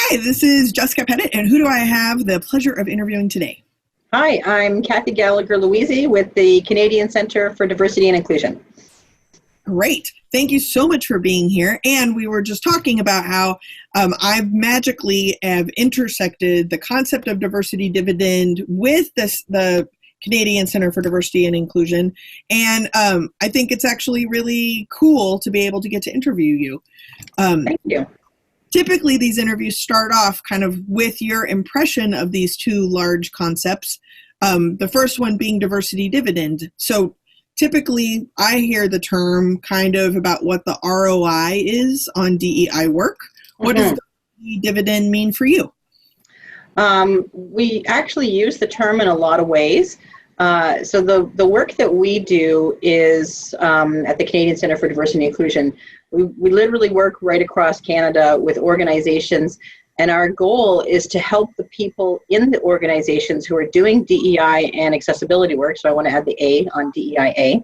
Hi, this is Jessica Pettit, and who do I have the pleasure of interviewing today? Hi, I'm Cathy Gallagher-Louisy with the Canadian Centre for Diversity and Inclusion. Great. Thank you so much for being here. And we were just talking about how I've magically have intersected the concept of diversity dividend with the Canadian Centre for Diversity and Inclusion. And I think it's actually really cool to be able to get to interview you. Thank you. Typically, these interviews start off kind of with your impression of these two large concepts. The first one being diversity dividend. So typically, I hear the term kind of about what the ROI is on DEI work. What does the dividend mean for you? We actually use the term in a lot of ways. So the work that we do is at the Canadian Centre for Diversity and Inclusion. We literally work right across Canada with organizations, and our goal is to help the people in the organizations who are doing DEI and accessibility work, so I want to add the A on DEIA,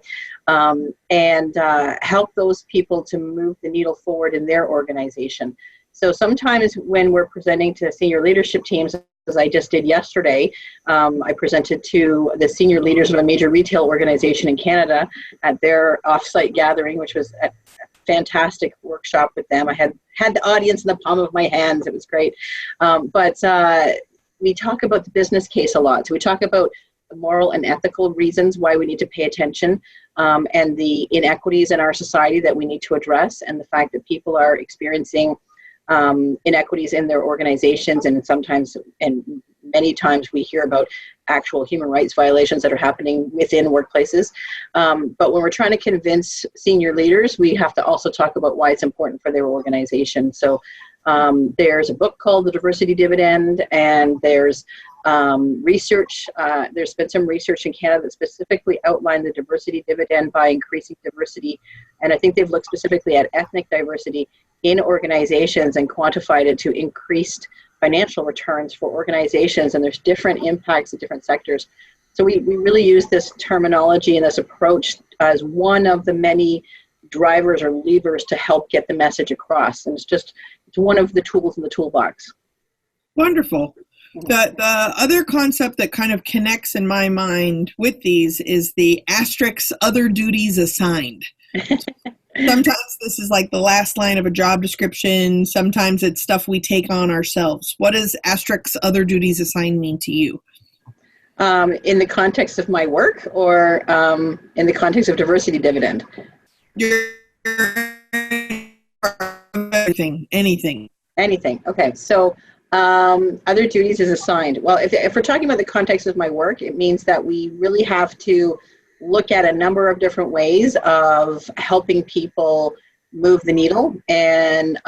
and help those people to move the needle forward in their organization. So sometimes when we're presenting to senior leadership teams, as I just did yesterday, I presented to the senior leaders of a major retail organization in Canada at their offsite gathering, which was a fantastic workshop with them. I had the audience in the palm of my hands. It was great. But we talk about the business case a lot. So we talk about the moral and ethical reasons why we need to pay attention, and the inequities in our society that we need to address, and the fact that people are experiencing inequities in their organizations, and sometimes and many times we hear about actual human rights violations that are happening within workplaces. But when we're trying to convince senior leaders, we have to also talk about why it's important for their organization. So there's a book called The Diversity Dividend, and there's research. There's been some research in Canada that specifically outlined the diversity dividend by increasing diversity. And I think they've looked specifically at ethnic diversity in organizations and quantified it to increased financial returns for organizations. And there's different impacts in different sectors. So we really use this terminology and this approach as one of the many drivers or levers to help get the message across. And it's one of the tools in the toolbox. Wonderful. The other concept that kind of connects in my mind with these is the asterisk other duties assigned. Sometimes this is like the last line of a job description. Sometimes it's stuff we take on ourselves. What does asterisk other duties assigned mean to you? In the context of my work, or in the context of diversity dividend? Anything. Okay. So other duties is assigned. Well, if we're talking about the context of my work, it means that we really have to look at a number of different ways of helping people move the needle, and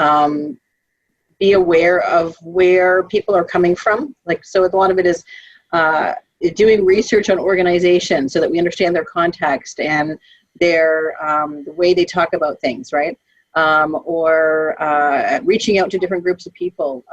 be aware of where people are coming from. So a lot of it is doing research on organizations so that we understand their context and their the way they talk about things, right? Or reaching out to different groups of people,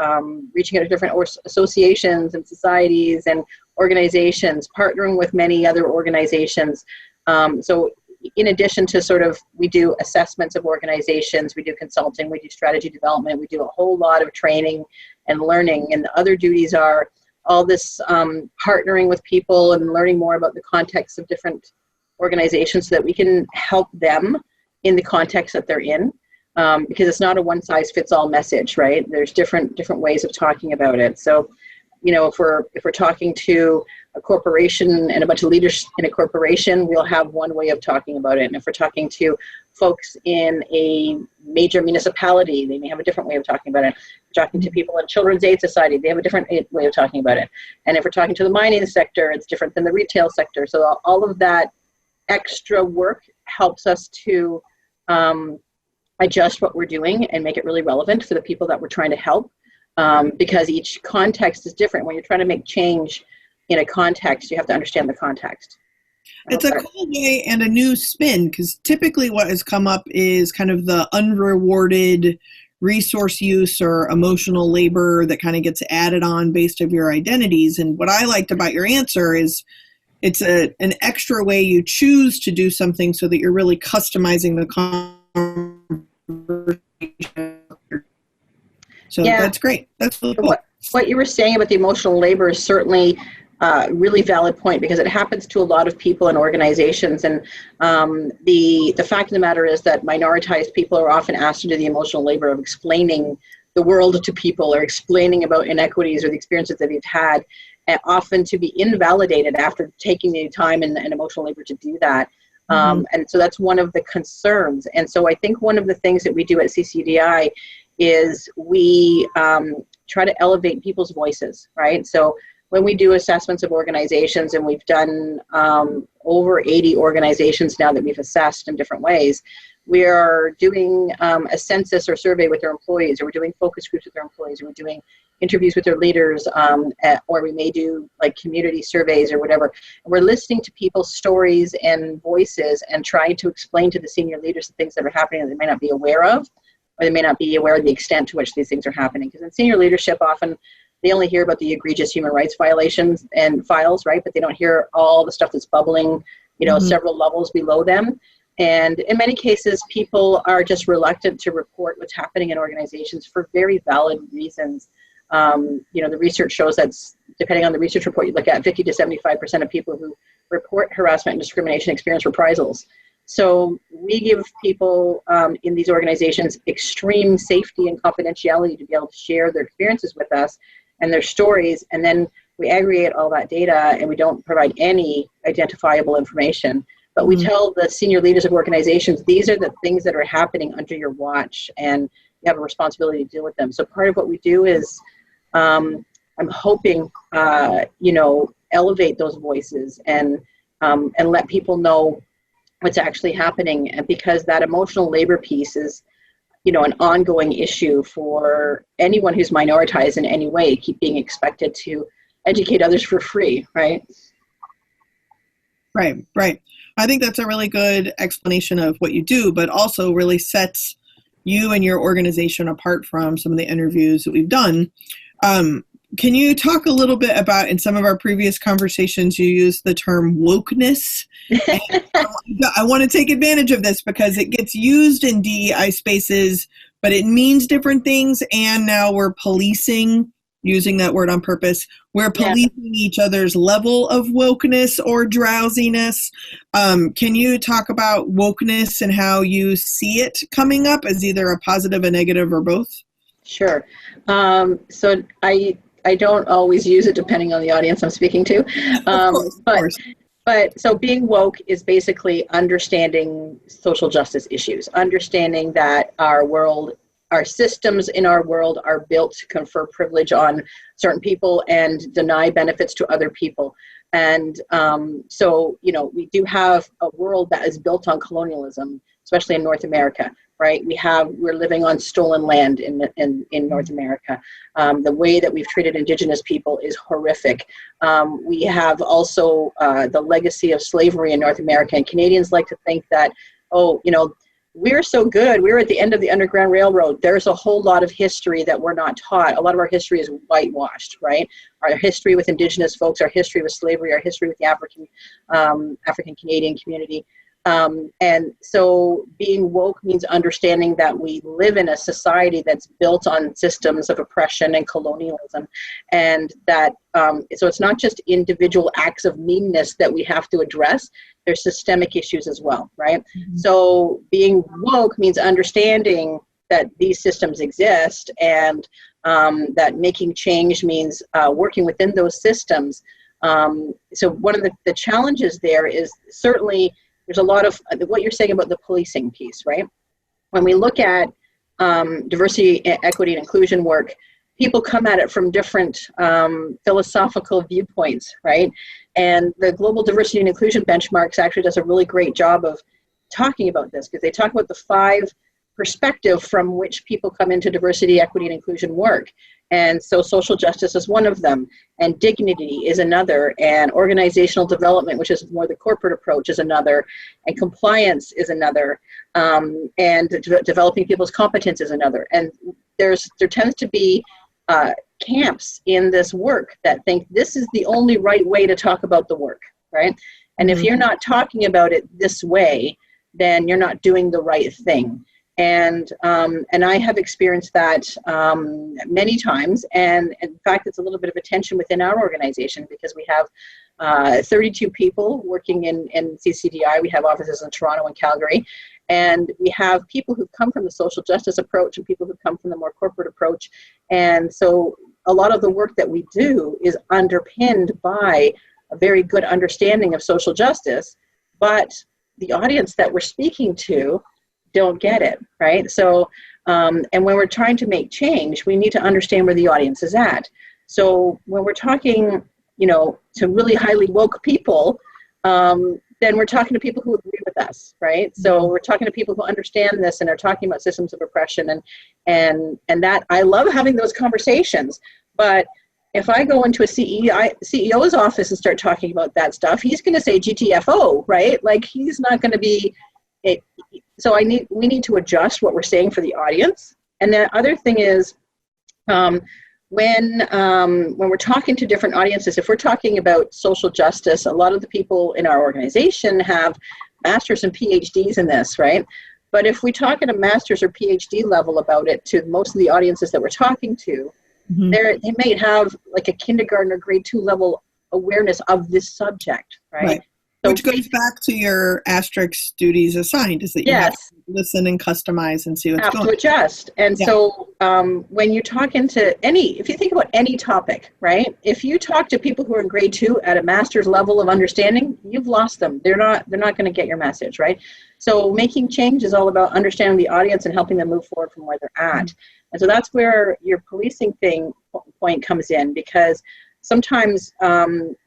reaching out to different associations and societies and organizations, partnering with many other organizations. So in addition to we do assessments of organizations, we do consulting, we do strategy development, we do a whole lot of training and learning. And the other duties are all this partnering with people and learning more about the context of different organizations so that we can help them in the context that they're in. Because it's not a one-size-fits-all message, right? There's different ways of talking about it. So, if we're talking to a corporation and a bunch of leaders in a corporation, we'll have one way of talking about it. And if we're talking to folks in a major municipality, they may have a different way of talking about it. If we're talking to people in Children's Aid Society, they have a different way of talking about it. And if we're talking to the mining sector, it's different than the retail sector. So all of that extra work helps us to adjust what we're doing and make it really relevant for the people that we're trying to help, because each context is different. When you're trying to make change in a context, you have to understand the context. It's a cool way and a new spin, because typically what has come up is kind of the unrewarded resource use or emotional labor that kind of gets added on based of your identities. And what I liked about your answer is it's an extra way you choose to do something so that you're really customizing the conversation. So Yeah. that's great. That's really cool. What you were saying about the emotional labor is certainly a really valid point, because it happens to a lot of people and organizations. And the fact of the matter is that minoritized people are often asked to do the emotional labor of explaining the world to people, or explaining about inequities or the experiences that they've had, and often to be invalidated after taking the time and emotional labor to do that. And so that's one of the concerns. And so I think one of the things that we do at CCDI is we try to elevate people's voices, right? So when we do assessments of organizations, and we've done over 80 organizations now that we've assessed in different ways, we are doing a census or survey with their employees, or we're doing focus groups with their employees, or we're doing interviews with their leaders, or we may do like community surveys or whatever. And we're listening to people's stories and voices, and trying to explain to the senior leaders the things that are happening that they may not be aware of, or they may not be aware of the extent to which these things are happening. Because in senior leadership, often they only hear about the egregious human rights violations and files, right? But they don't hear all the stuff that's bubbling, several levels below them. And in many cases, people are just reluctant to report what's happening in organizations for very valid reasons. The research shows that, depending on the research report you look at, 50 to 75% of people who report harassment and discrimination experience reprisals. So we give people in these organizations extreme safety and confidentiality to be able to share their experiences with us and their stories. And then we aggregate all that data, and we don't provide any identifiable information. But we tell the senior leaders of organizations, these are the things that are happening under your watch, and you have a responsibility to deal with them. So part of what we do is, I'm hoping, elevate those voices and let people know what's actually happening. And because that emotional labor piece is, an ongoing issue for anyone who's minoritized in any way, keep being expected to educate others for free, right? Right. I think that's a really good explanation of what you do, but also really sets you and your organization apart from some of the interviews that we've done. Can you talk a little bit about, in some of our previous conversations, you used the term wokeness. I want to take advantage of this because it gets used in DEI spaces, but it means different things. And now we're policing, using that word on purpose. We're policing each other's level of wokeness or drowsiness. Can you talk about wokeness and how you see it coming up as either a positive, a negative, or both? Sure. So I don't always use it depending on the audience I'm speaking to. Of course. But so being woke is basically understanding social justice issues, understanding that our systems in our world are built to confer privilege on certain people and deny benefits to other people. And so, we do have a world that is built on colonialism, especially in North America, right? We're living on stolen land in North America. The way that we've treated Indigenous people is horrific. We have also the legacy of slavery in North America, and Canadians like to think that, we're so good. We're at the end of the Underground Railroad. There's a whole lot of history that we're not taught. A lot of our history is whitewashed, right? Our history with Indigenous folks, our history with slavery, our history with the African Canadian community. And so being woke means understanding that we live in a society that's built on systems of oppression and colonialism. And that, so it's not just individual acts of meanness that we have to address. There's systemic issues as well, right? Mm-hmm. So being woke means understanding that these systems exist, and that making change means working within those systems. So one of the challenges there is certainly there's a lot of what you're saying about the policing piece, right? When we look at diversity, equity, and inclusion work, people come at it from different philosophical viewpoints, right? And the Global Diversity and Inclusion Benchmarks actually does a really great job of talking about this, because they talk about the 5 perspectives from which people come into diversity, equity, and inclusion work. And so social justice is one of them, and dignity is another, and organizational development, which is more the corporate approach, is another, and compliance is another, and developing people's competence is another. And there tends to be camps in this work that think this is the only right way to talk about the work, right? And if you're not talking about it this way, then you're not doing the right thing. And I have experienced that many times. And in fact, it's a little bit of a tension within our organization because we have 32 people working in CCDI. We have offices in Toronto and Calgary. And we have people who've come from the social justice approach and people who've come from the more corporate approach. And so a lot of the work that we do is underpinned by a very good understanding of social justice, but the audience that we're speaking to don't get it, right? So, and when we're trying to make change, we need to understand where the audience is at. So when we're talking, to really highly woke people, then we're talking to people who agree with us, right? So we're talking to people who understand this and are talking about systems of oppression, and that I love having those conversations. But if I go into a CEO's office and start talking about that stuff, he's going to say GTFO, right? Like he's not going to be it. So we need to adjust what we're saying for the audience. And the other thing is, when we're talking to different audiences, if we're talking about social justice, a lot of the people in our organization have masters and PhDs in this, right? But if we talk at a master's or PhD level about it to most of the audiences that we're talking to, they may have like a kindergarten or grade 2 level awareness of this subject, right? So, which goes back to your asterisk duties assigned, is that you have to listen and customize and see what's going on. Have to adjust. And so when you talk if you think about any topic, right? If you talk to people who are in grade 2 at a master's level of understanding, you've lost them. They're not going to get your message, right? So making change is all about understanding the audience and helping them move forward from where they're at. And so that's where your policing point comes in, because sometimes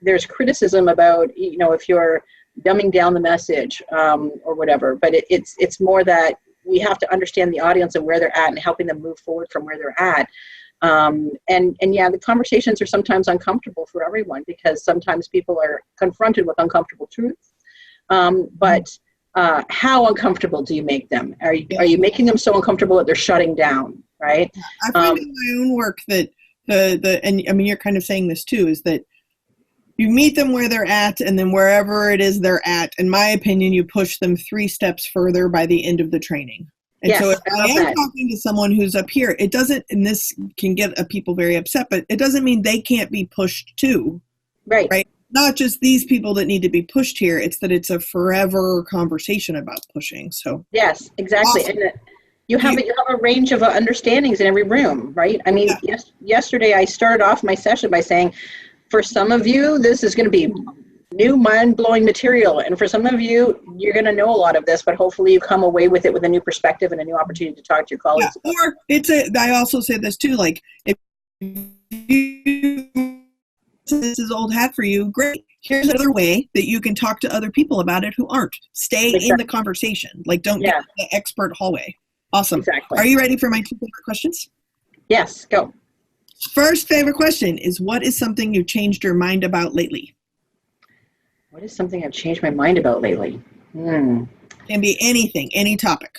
there's criticism about, if you're dumbing down the message or whatever, but it's more that we have to understand the audience and where they're at and helping them move forward from where they're at. And the conversations are sometimes uncomfortable for everyone because sometimes people are confronted with uncomfortable truths. But how uncomfortable do you make them? Are you making them so uncomfortable that they're shutting down, right? I find in my own work that and I mean, you're kind of saying this too, is that you meet them where they're at, and then wherever it is they're at, in my opinion, you push them 3 steps further by the end of the training. And so if I am talking to someone who's up here, it doesn't, and this can get people very upset, but it doesn't mean they can't be pushed too. Right? Not just these people that need to be pushed here, it's that it's a forever conversation about pushing. So yes, exactly. Awesome. And you have a range of understandings in every room, right? I mean, yesterday I started off my session by saying, for some of you, this is going to be new mind-blowing material. And for some of you, you're going to know a lot of this, but hopefully you come away with it with a new perspective and a new opportunity to talk to your colleagues. Yeah. Or I also say this too, like, if this is old hat for you, great. Here's another way that you can talk to other people about it who aren't. Stay in the conversation. Like, don't get the expert hallway. Awesome. Exactly. Are you ready for my 2 favorite questions? Yes, go. First favorite question is, what is something you've changed your mind about lately? What is something I've changed my mind about lately? Can be anything, any topic.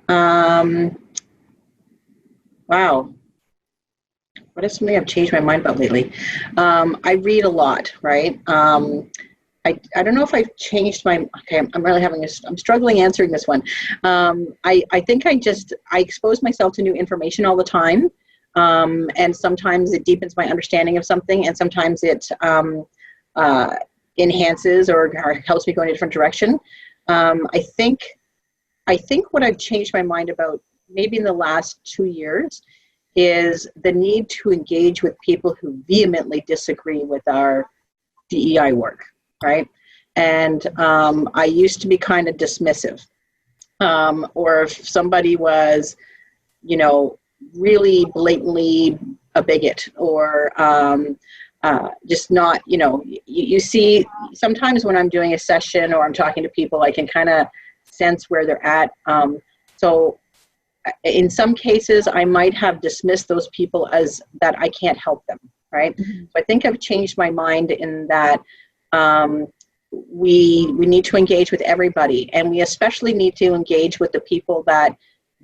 Wow. What is something I've changed my mind about lately? I read a lot, right? I don't know if I've changed I'm really I'm struggling answering this one. I think I expose myself to new information all the time. And sometimes it deepens my understanding of something, and sometimes it enhances or helps me go in a different direction. I think what I've changed my mind about maybe in the last 2 years is the need to engage with people who vehemently disagree with our DEI work. Right. And I used to be kind of dismissive. Or if somebody was, really blatantly a bigot or just not, you see sometimes when I'm doing a session or I'm talking to people, I can kind of sense where they're at. So in some cases, I might have dismissed those people as that I can't help them. Right. So I think I've changed my mind in that we need to engage with everybody, and we especially need to engage with the people that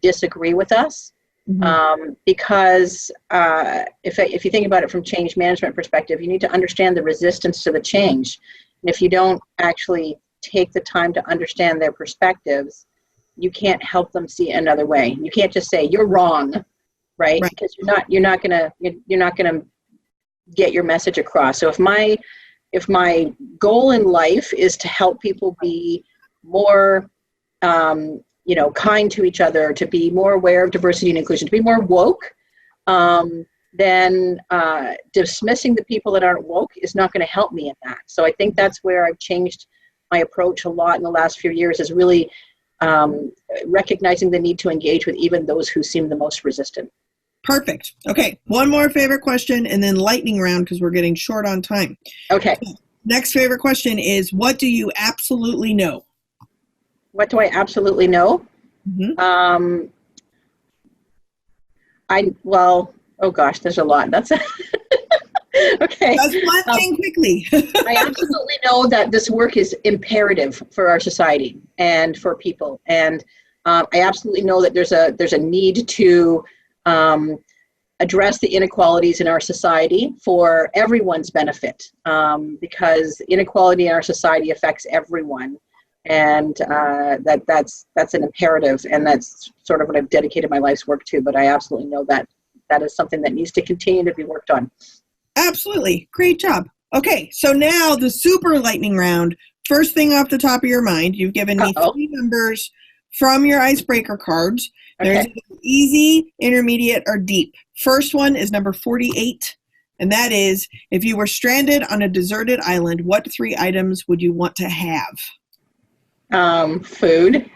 disagree with us, because if you think about it from change management perspective, you need to understand the resistance to the change. And if you don't actually take the time to understand their perspectives, you can't help them see it another way. You can't just say you're wrong, right? Because you're not gonna get your message across. So if my goal in life is to help people be more kind to each other, to be more aware of diversity and inclusion, to be more woke, then dismissing the people that aren't woke is not going to help me in that. So I think that's where I've changed my approach a lot in the last few years, is really recognizing the need to engage with even those who seem the most resistant. Perfect. Okay, one more favorite question and then lightning round because we're getting short on time. Okay. Next favorite question is, what do you absolutely know? What do I absolutely know? Mm-hmm. Oh gosh, there's a lot. That's okay. That's one thing quickly. I absolutely know that this work is imperative for our society and for people. And I absolutely know that there's a need to address the inequalities in our society for everyone's benefit, because inequality in our society affects everyone. And that's an imperative, and that's sort of what I've dedicated my life's work to. But I absolutely know that that is something that needs to continue to be worked on. Absolutely. Great job. Okay, so now the super lightning round. First thing off the top of your mind, you've given me 3 numbers from your icebreaker cards. There's easy, intermediate, or deep. First one is number 48, and that is, if you were stranded on a deserted island, what 3 items would you want to have? Food.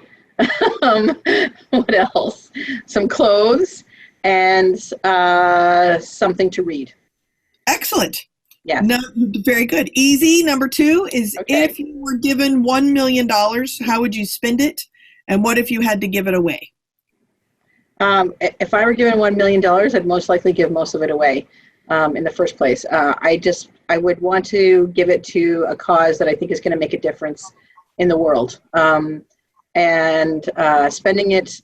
What else? Some clothes and something to read. Excellent. Yeah. No, very good. Easy. Number 2 is, if you were given $1 million, how would you spend it? And what if you had to give it away? If I were given $1 million, I'd most likely give most of it away in the first place. I would want to give it to a cause that I think is going to make a difference in the world. And spending it,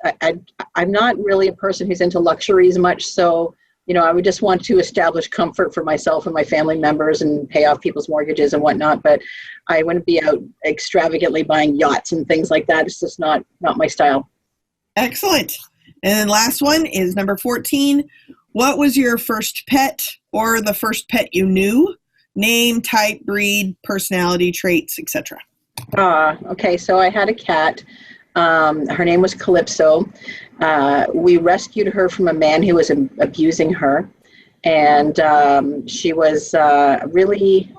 I'm not really a person who's into luxuries much, so I would just want to establish comfort for myself and my family members and pay off people's mortgages and whatnot, but I wouldn't be out extravagantly buying yachts and things like that. It's just not my style. Excellent. And then last one is number 14. What was your first pet or the first pet you knew? Name, type, breed, personality traits, etc. Okay, so I had a cat. Her name was Calypso. We rescued her from a man who was abusing her, and she was really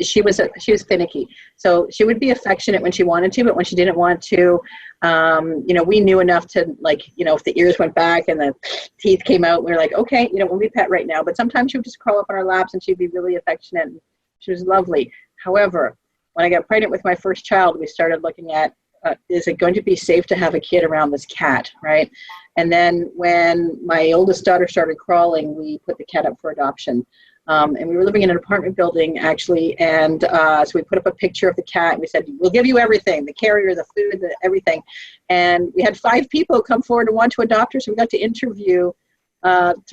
she was finicky. So she would be affectionate when she wanted to, but when she didn't want to, we knew enough to, if the ears went back and the teeth came out, we were like, okay, we'll be pet right now. But sometimes she would just crawl up on our laps and she'd be really affectionate. And she was lovely. However, when I got pregnant with my first child, we started looking at, is it going to be safe to have a kid around this cat, right? And then when my oldest daughter started crawling, we put the cat up for adoption. And we were living in an apartment building, actually, and so we put up a picture of the cat, and we said, we'll give you everything, the carrier, the food, everything. And we had 5 people come forward and want to adopt her, so we got to interview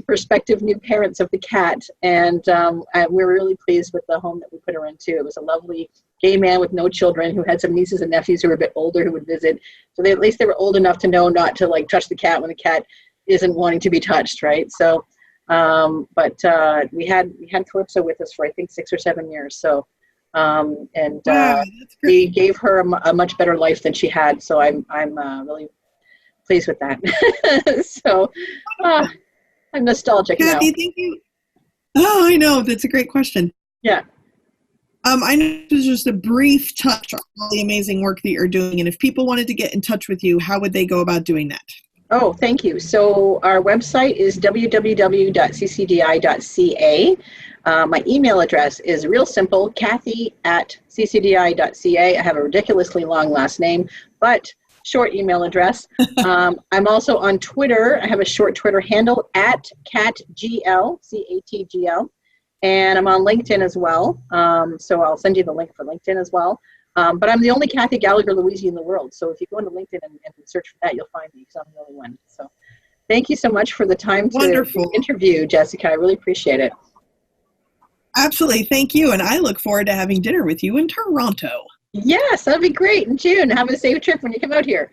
prospective new parents of the cat, and we were really pleased with the home that we put her into. It was a lovely gay man with no children who had some nieces and nephews who were a bit older who would visit, so at least they were old enough to know not to touch the cat when the cat isn't wanting to be touched, right? So but we had Calypso with us for I think 6 or 7 years, so we gave her a much better life than she had, so I'm really pleased with that. So I'm nostalgic now. Cathy, thank you. Oh, I know. That's a great question. Yeah. I know this is just a brief touch on all the amazing work that you're doing. And if people wanted to get in touch with you, how would they go about doing that? Oh, thank you. So our website is www.ccdi.ca. My email address is real simple, Cathy@ccdi.ca. I have a ridiculously long last name, but short email address. I'm also on Twitter. I have a short Twitter handle @CatGL, CATGL. And I'm on LinkedIn as well. So I'll send you the link for LinkedIn as well. But I'm the only Cathy Gallagher-Louisy in the world. So if you go into LinkedIn and search for that, you'll find me because I'm the only one. So thank you so much for the time to interview, Jessica. I really appreciate it. Absolutely. Thank you. And I look forward to having dinner with you in Toronto. Yes, that'd be great in June. Have a safe trip when you come out here.